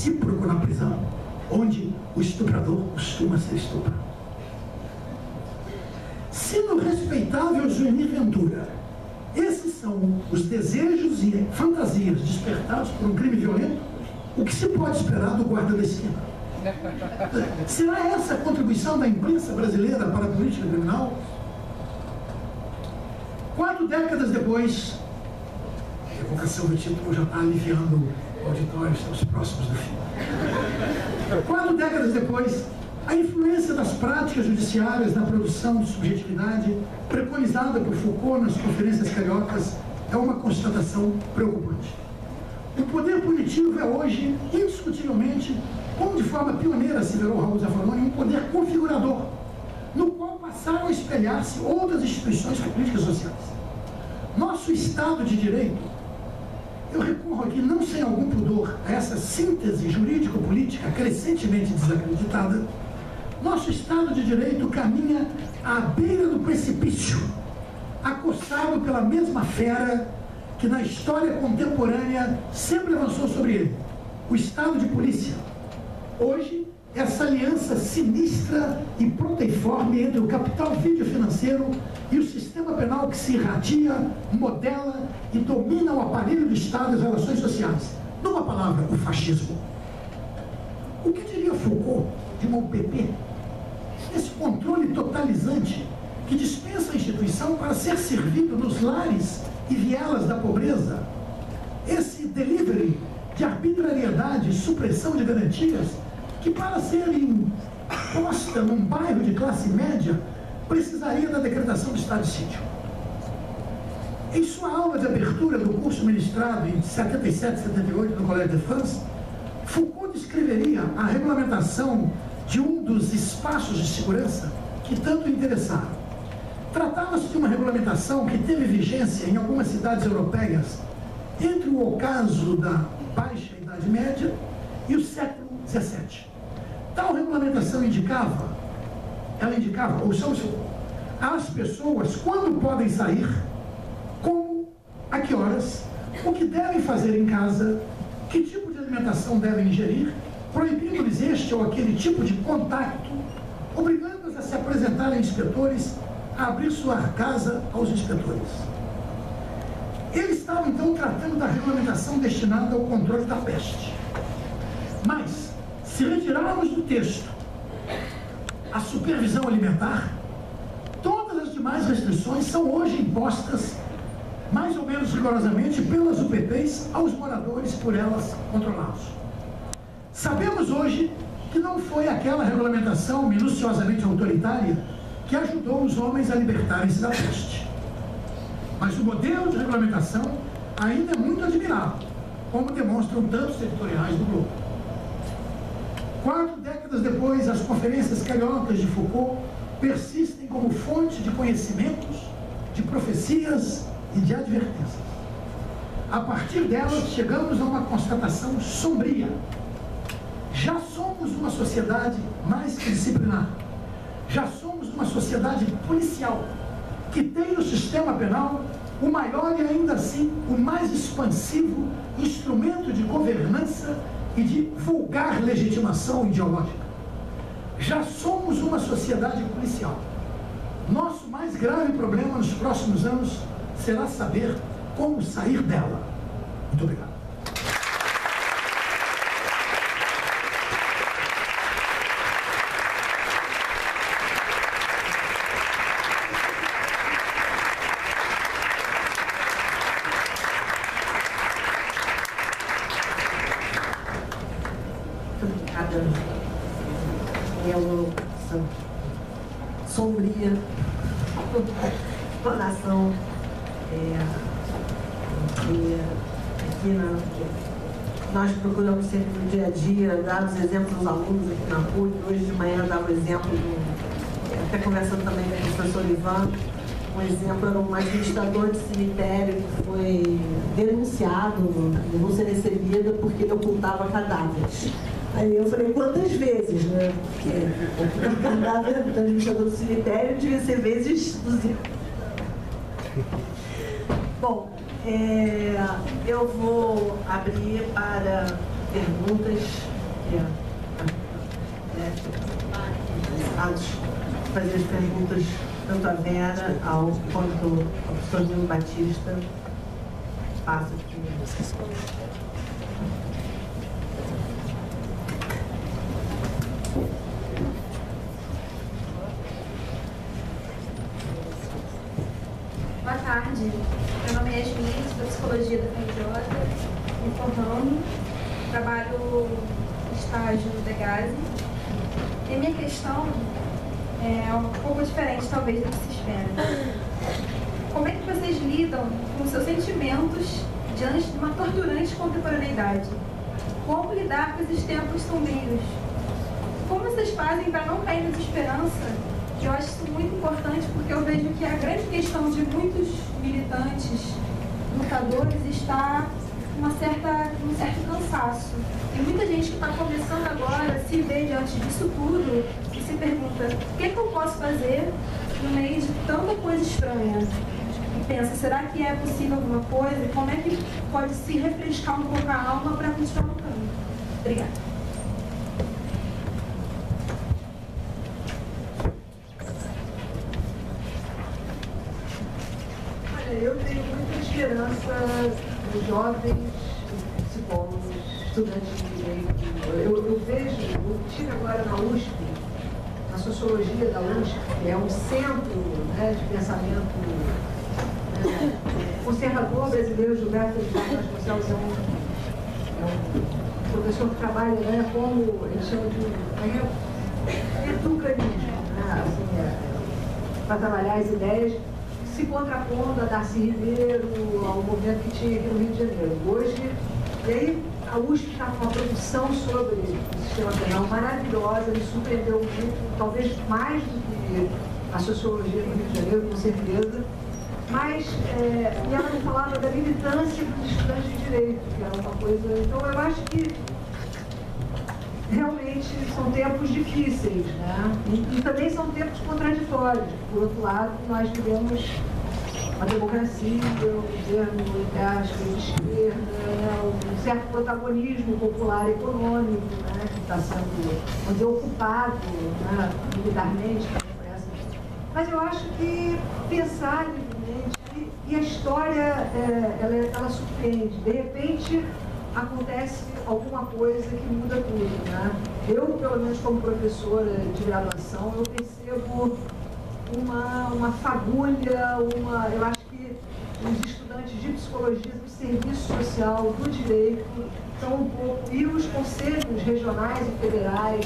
recíproco na prisão, onde o estuprador costuma ser estuprado. Se no respeitável Joanir Ventura, esses são os desejos e fantasias despertados por um crime violento, o que se pode esperar do guarda da esquina? Será essa a contribuição da imprensa brasileira para a política criminal? 4 décadas depois, a evocação do título já está aliviando o auditório, estamos próximos do fim. 4 décadas depois, a influência das práticas judiciárias na produção de subjetividade, preconizada por Foucault nas conferências cariocas, é uma constatação preocupante. O poder punitivo é hoje, indiscutivelmente, como de forma pioneira asseverou Raul Zaffaroni, um poder configurador, no qual passaram a espelhar-se outras instituições políticas sociais. Nosso Estado de Direito, eu recorro aqui, não sem algum pudor, a essa síntese jurídico-política crescentemente desacreditada, nosso Estado de Direito caminha à beira do precipício, acossado pela mesma fera que na história contemporânea sempre avançou sobre ele, o Estado de Polícia. Hoje, essa aliança sinistra e proteiforme entre o capital videofinanceiro e o sistema penal que se irradia, modela e domina o aparelho do Estado e as relações sociais. Numa palavra, o fascismo. O que diria Foucault de uma UPP? Esse controle totalizante que dispensa a instituição para ser servido nos lares e vielas da pobreza. Esse delivery de arbitrariedade e supressão de garantias que, para ser imposta num bairro de classe média, precisaria da decretação do estado de sítio. Em sua aula de abertura do curso ministrado em 77 e 78 no Collège de France, Foucault descreveria a regulamentação de um dos espaços de segurança que tanto interessaram. Tratava-se de uma regulamentação que teve vigência em algumas cidades europeias entre o ocaso da Baixa Idade Média e o século XVII. Tal regulamentação indicava, às pessoas quando podem sair, como, a que horas, o que devem fazer em casa, que tipo de alimentação devem ingerir, proibindo-lhes este ou aquele tipo de contato, obrigando-os a se apresentarem a inspetores, a abrir sua casa aos inspetores. Eles estavam então tratando da regulamentação destinada ao controle da peste. Mas, se retirarmos do texto a supervisão alimentar, todas as demais restrições são hoje impostas, mais ou menos rigorosamente, pelas UPPs aos moradores por elas controlados. Sabemos hoje que não foi aquela regulamentação minuciosamente autoritária que ajudou os homens a libertarem-se da peste. Mas o modelo de regulamentação ainda é muito admirável, como demonstram tantos editoriais do Globo. 4 décadas depois, as conferências cariocas de Foucault persistem como fonte de conhecimentos, de profecias e de advertências. A partir delas, chegamos a uma constatação sombria. Já somos uma sociedade mais disciplinar. Já somos uma sociedade policial, que tem no sistema penal o maior e ainda assim o mais expansivo instrumento de governança e de vulgar legitimação ideológica. Já somos uma sociedade policial. Nosso mais grave problema nos próximos anos será saber como sair dela. Muito obrigado. Sombria, exploração, nós procuramos sempre no dia a dia dar os exemplos aos alunos aqui na PUC. Hoje de manhã dava o exemplo, até conversando também com o professor Ivan, um exemplo era um administrador de cemitério que foi denunciado de não ser recebido porque ele ocultava cadáveres. Aí eu falei, quantas vezes, né? Porque o cadáver do administrador do cemitério devia ser vezes 200. Bom, eu vou abrir para perguntas, fazer as perguntas tanto a Vera quanto ao professor Nilo Batista. Passa aqui. Boa tarde, meu nome é Yasmin, sou da Psicologia da FMJ, me formando, trabalho em estágio no DEGASE. E a minha questão é um pouco diferente, talvez, do que se espera. Como é que vocês lidam com seus sentimentos diante de uma torturante contemporaneidade? Como lidar com esses tempos sombrios? Como vocês fazem para não cair na desesperança? Eu acho isso muito importante porque eu vejo que a grande questão de muitos militantes, lutadores, está um certo cansaço. E muita gente que está começando agora se vê diante disso tudo e se pergunta: o que eu posso fazer no meio de tanta coisa estranha? E pensa, será que é possível alguma coisa? Como é que pode se refrescar um pouco a alma para continuar lutando? Obrigada. Eu tenho muita esperança dos jovens psicólogos, estudantes de direito. Eu vejo, eu estive agora na USP, na sociologia da USP, que é um centro, né, de pensamento conservador brasileiro. Gilberto Vasconcelos é um professor que trabalha, né, como eles chamam de educanismo, né, assim, para trabalhar as ideias, se contrapondo a Darcy Ribeiro, ao movimento que tinha aqui no Rio de Janeiro. Hoje, e aí a USP está com uma produção sobre o sistema penal maravilhosa, me surpreendeu muito, talvez mais do que a sociologia no Rio de Janeiro, com certeza. Mas, e ela me falava da militância dos estudantes de direito, que era uma coisa... Então, eu acho que realmente são tempos difíceis, né? E também são tempos contraditórios. Por outro lado, nós vivemos uma democracia, um governo, entre aspas, de esquerda, né? Um certo protagonismo popular econômico, né? Que está sendo, vamos dizer, ocupado, né? Militarmente, por essa. Mas eu acho que pensar livremente, e a história, ela surpreende. De repente, acontece alguma coisa que muda tudo, né? Eu, pelo menos como professora de graduação, eu percebo uma fagulha, eu acho que os estudantes de psicologia, do serviço social, do direito, são um pouco, e os conselhos regionais e federais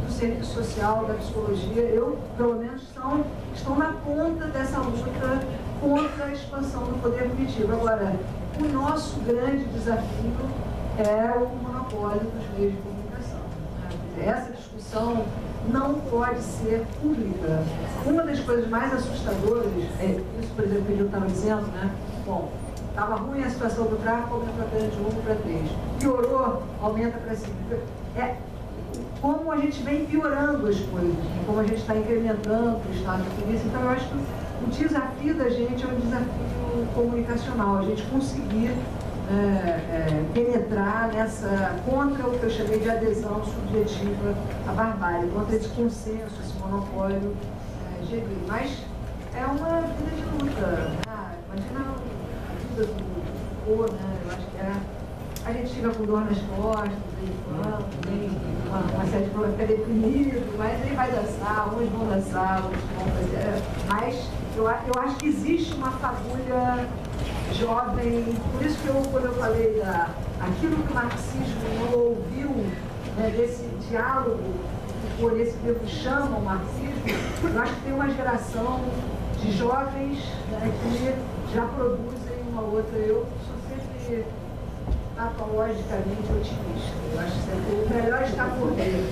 do serviço social, da psicologia, pelo menos, estão na ponta dessa luta contra a expansão do poder punitivo. Agora, o nosso grande desafio é o monopólio dos meios de comunicação. Essa discussão não pode ser pública. Uma das coisas mais assustadoras, isso, por exemplo, que eu estava dizendo, né? Bom, estava ruim a situação do tráfico, aumenta a pena de 1 para 3. Piorou, aumenta para 5. Como a gente vem piorando as coisas, né? Como a gente está incrementando o estado de polícia. Então, eu acho que o desafio da gente é um desafio comunicacional, a gente conseguir penetrar contra o que eu chamei de adesão subjetiva à barbárie, contra esse consenso, esse monopólio genuíno. Mas é uma vida de luta, né? Imagina a vida do Foucault, né? Eu acho que a gente fica com dor nas costas, tem uma série de problemas, fica deprimido, mas ele vai dançar, uns vão dançar, outros vão fazer. Mas eu acho que existe uma fagulha jovem, por isso que quando eu falei aquilo que o marxismo não ouviu, né, desse diálogo que por esse livro chama o marxismo, eu acho que tem uma geração de jovens, né, que já produzem uma outra. Eu sou sempre patologicamente otimista. Eu acho que o melhor está por vir.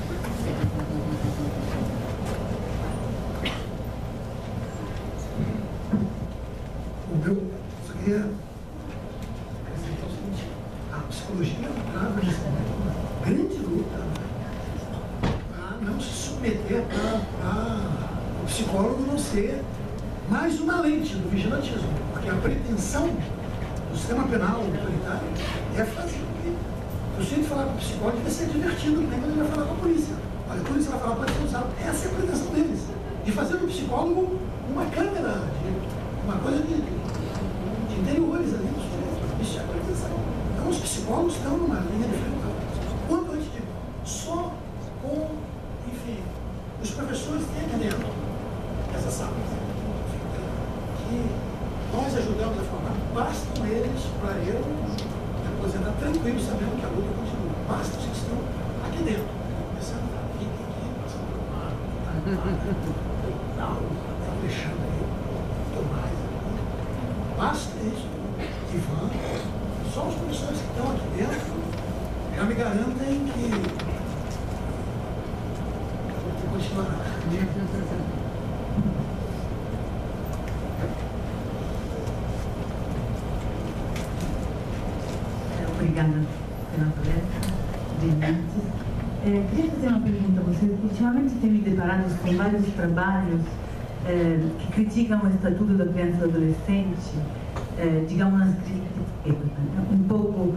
Queria acrescentar o seguinte: a psicologia trava uma grande luta para não se submeter, para o psicólogo não ser mais uma lente do vigilantismo, porque a pretensão do sistema penal autoritário é fazer com que o sujeito falar com o psicólogo deve ser divertido, nem quando ele vai falar com a polícia. Olha, a polícia vai falar, pode ser usado. Essa é a pretensão deles. De fazer do psicólogo uma câmera, uma coisa de interiores ali. Isso é a pretensão. Então, os psicólogos estão numa linha de frente. Quanto antes de só com, enfim, os professores têm aqui dentro essa sala. Que nós ajudamos a formar. Bastam eles para eu me aposentar tranquilo, sabendo que a luta continua. Basta os que estão aqui dentro. Começando a vir aqui, passando por uma não, está deixando aí, Tomás. Basta isso. Ivan, só os professores que estão aqui dentro já me garantem que vou continuar. Obrigada pela palestra, brilhante. Queria fazer uma pergunta a vocês. Ultimamente tenho me deparado com vários trabalhos que criticam o Estatuto da Criança e do Adolescente, digamos, nas críticas, um pouco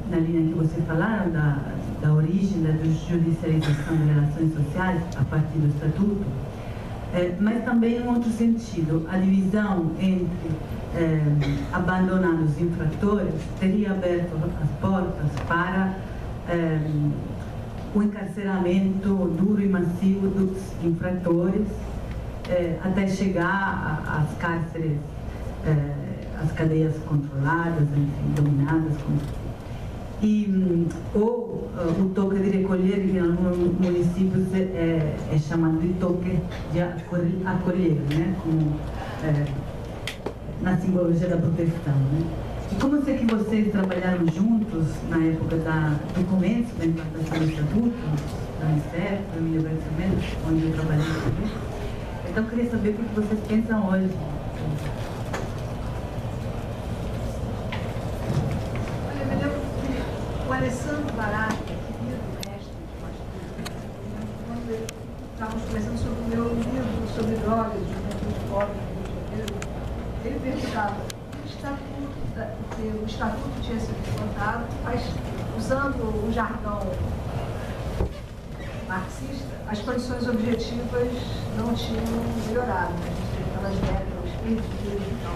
na linha que vocês falaram, da origem da judicialização de relações sociais a partir do Estatuto, mas também em outro sentido, a divisão entre abandonar os infratores teria aberto as portas para o encarceramento duro e massivo dos infratores, até chegar às cárceres, às cadeias controladas, enfim, dominadas. Ou o toque de recolher, que em alguns municípios é chamado de toque de acolher, né? Como, na simbologia da proteção, né? E como eu sei que vocês trabalharam juntos na época do começo da implantação do Estatuto, da Unicef, do Universamento, onde eu trabalhei também, então eu queria saber o que vocês pensam hoje. Olha, eu me lembro que o Alessandro Barata, querido mestre de pastor, quando estávamos conversando sobre o meu livro sobre drogas, juventude pobre no Rio de Janeiro, ele perguntava o Estatuto tinha sido implantado, mas, usando o jargão marxista, as condições objetivas não tinham melhorado, né? A gente teve aquelas décadas perdidas e tal.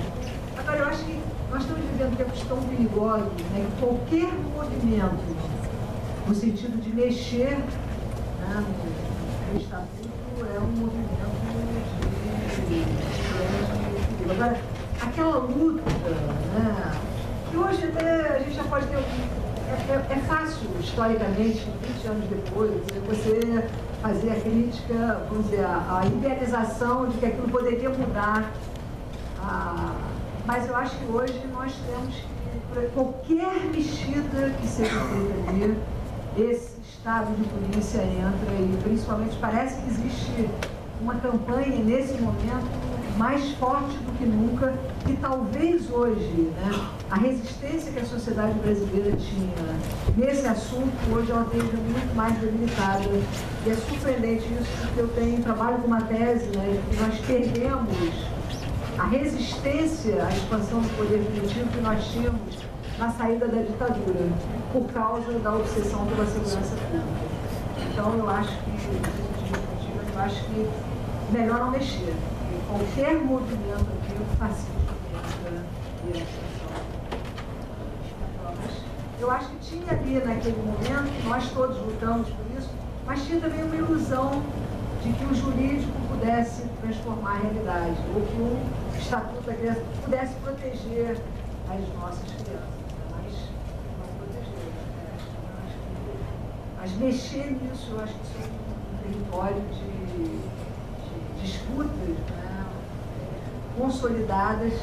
Agora, eu acho que nós estamos vivendo tempos tão perigosos, né, que qualquer movimento no sentido de mexer, né, no Estatuto é um movimento de agora, aquela luta, né, que hoje até a gente já pode ter é fácil, historicamente, 20 anos depois, você fazer a crítica, vamos dizer, a idealização de que aquilo poderia mudar. Mas eu acho que hoje nós temos que, qualquer mexida que seja feita ali, esse estado de polícia entra e, principalmente, parece que existe uma campanha nesse momento mais forte do que nunca, e talvez hoje, né, a resistência que a sociedade brasileira tinha nesse assunto, hoje ela esteja muito mais debilitada. E é surpreendente isso, porque eu trabalho com uma tese, né, que nós perdemos a resistência à expansão do poder punitivo que nós tínhamos na saída da ditadura, por causa da obsessão pela segurança pública. Então eu acho que melhor não mexer. Qualquer movimento aqui, o fascismo entra e a expansão. Eu acho que tinha ali naquele momento, nós todos lutamos por isso, mas tinha também uma ilusão de que o jurídico pudesse transformar a realidade, ou que o Estatuto da Criança pudesse proteger as nossas crianças, mas não proteger. Mas mexer nisso, eu acho que isso é um território de disputas, né, consolidadas.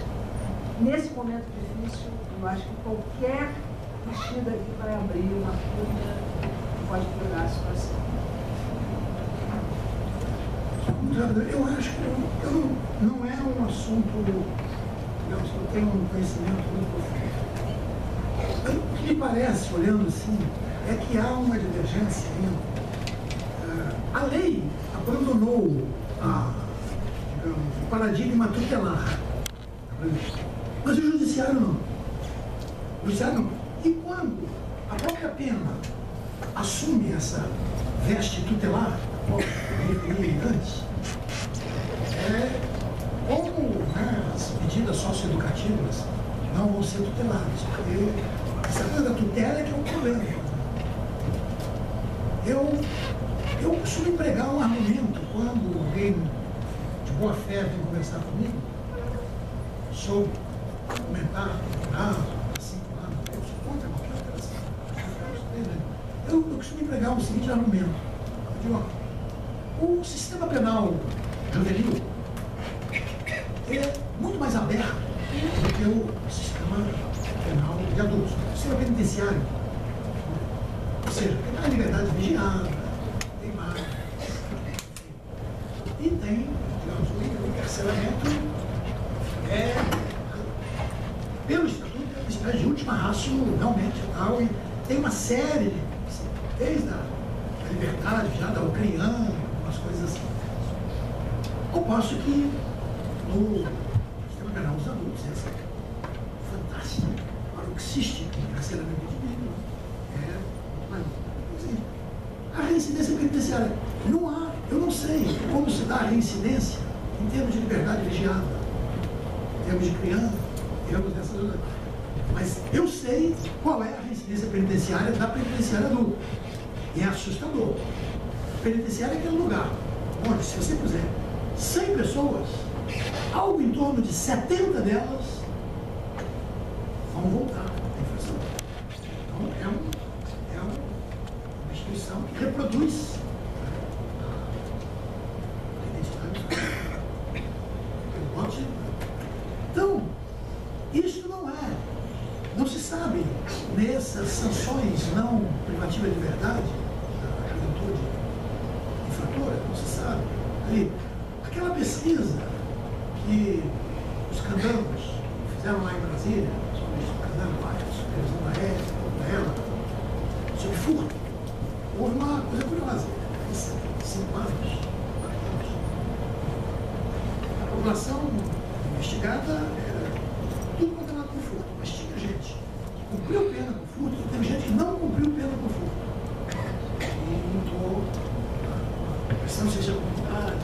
Nesse momento difícil, eu acho que qualquer mexida aqui vai abrir uma furna e pode piorar a situação. Eu acho que não é um assunto, digamos, que eu tenho um conhecimento muito profundo. O que me parece, olhando assim, é que há uma divergência ainda. A lei abandonou digamos, o paradigma tutelar, mas o judiciário não. O judiciário não. E quando a própria pena assume essa veste tutelar, que eu referi antes, como, né, as medidas socioeducativas não vão ser tuteladas, porque essa coisa da tutela é que é um problema. Eu costumo empregar um argumento quando alguém de boa fé vem conversar comigo sobre comentar assim, eu sou contra qualquer operação. Eu costumo empregar o seguinte argumento. Eu digo, ó, o sistema penal juvenil é muito mais aberto do que o sistema penal de adultos. O sistema penitenciário, ou seja, tem mais liberdade vigiada, tem mais. E tem, digamos, o encarceramento pelo Estatuto, é uma espécie de última ratio realmente tal, e tem uma série, desde a liberdade já da ucraniana, umas coisas assim. Ao passo que no sistema penal dos adultos é fantástico, paroxístico, encarceramento de vídeo, a reincidência penitenciária, não há, eu não sei como se dá a reincidência em termos de liberdade vigiada, em termos de criança, em termos dessas coisas. Mas eu sei qual é a reincidência penitenciária da penitenciária adulta. E é assustador. Penitenciária é aquele lugar onde, se você puser 100 pessoas, algo em torno de 70 delas vão voltar à infração. Então, é uma instituição que reproduz a identidade. Então, isso não se sabe nessas sanções não privativas de liberdade da juventude infratora, não se sabe. Ali, aquela pesquisa que os candangos fizeram lá em Brasília, sobre os candangos lá, a supervisão da ela, sobre furto, houve uma coisa curiosa. Em 5 anos, a população investigada era tudo condenado por furto, mas tinha gente que cumpriu pena por furto e teve gente que não cumpriu pena por furto. E mudou a pressão de seja comunidade,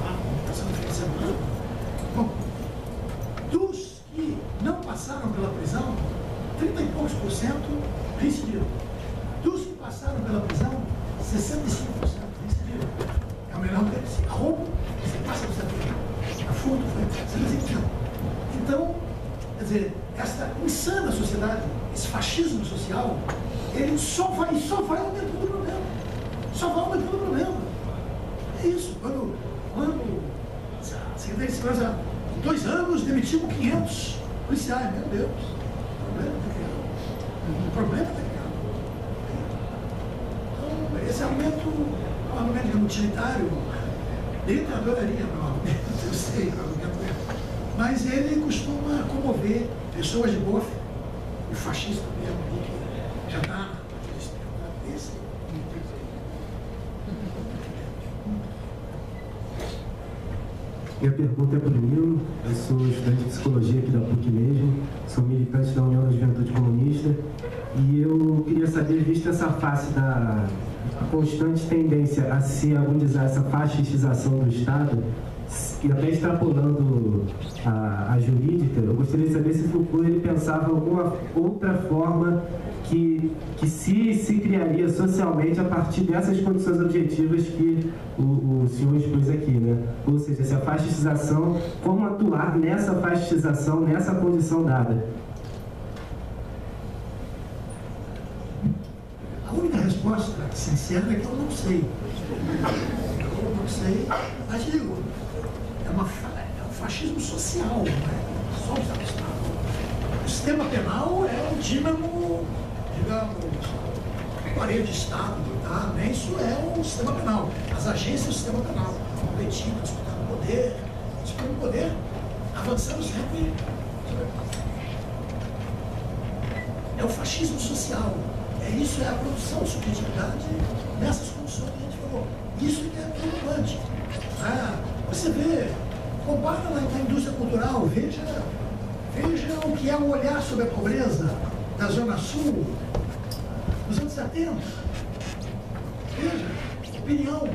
a comunicação do fim de semana. Bom, dos que não passaram pela prisão, 30 e poucos por cento recidiram. Dos que passaram pela prisão, 65% recidiram. É o melhor deles. A roubo, você passa por essa a furto foi 65%. Então, quer dizer, essa insana sociedade, esse fascismo social, ele só vai aumentando o problema. Só vai aumentando o problema. É isso. Quando a Secretaria de Segurança, em 2 anos, demitimos 500 policiais. Meu Deus. O problema está criado. Então, esse argumento é um argumento utilitário. Dentro adoraria, meu argumento, eu sei, o argumento é. Mas ele costuma comover pessoas de boa fé. O fascista mesmo, que já está esse. Minha pergunta é para o Nilo. Eu sou estudante de psicologia aqui da PUC mesmo, sou militante da União da Juventude Comunista, e eu queria saber, visto essa face da constante tendência a se agudizar essa fascistização do Estado, e até extrapolando a jurídica, eu gostaria de saber se Foucault ele pensava alguma outra forma que se criaria socialmente a partir dessas condições objetivas que o senhor expôs aqui, né? Ou seja, essa fascistização, como atuar nessa fascistização, nessa condição dada. A única resposta sincera é que eu não sei. Eu não sei, mas digo, é um fascismo social, não é só o Estado. O sistema penal é um dínamo, digamos, parede de Estado, tá? Nem isso é o sistema penal. As agências do sistema penal, competindo, disputando poder, avançando sempre. É o fascismo social. Isso é a produção de subjetividade nessas condições que a gente falou. Isso que é preocupante. Você vê, compara na indústria cultural, veja o que é o olhar sobre a pobreza da Zona Sul, anos atentos. Veja, opinião.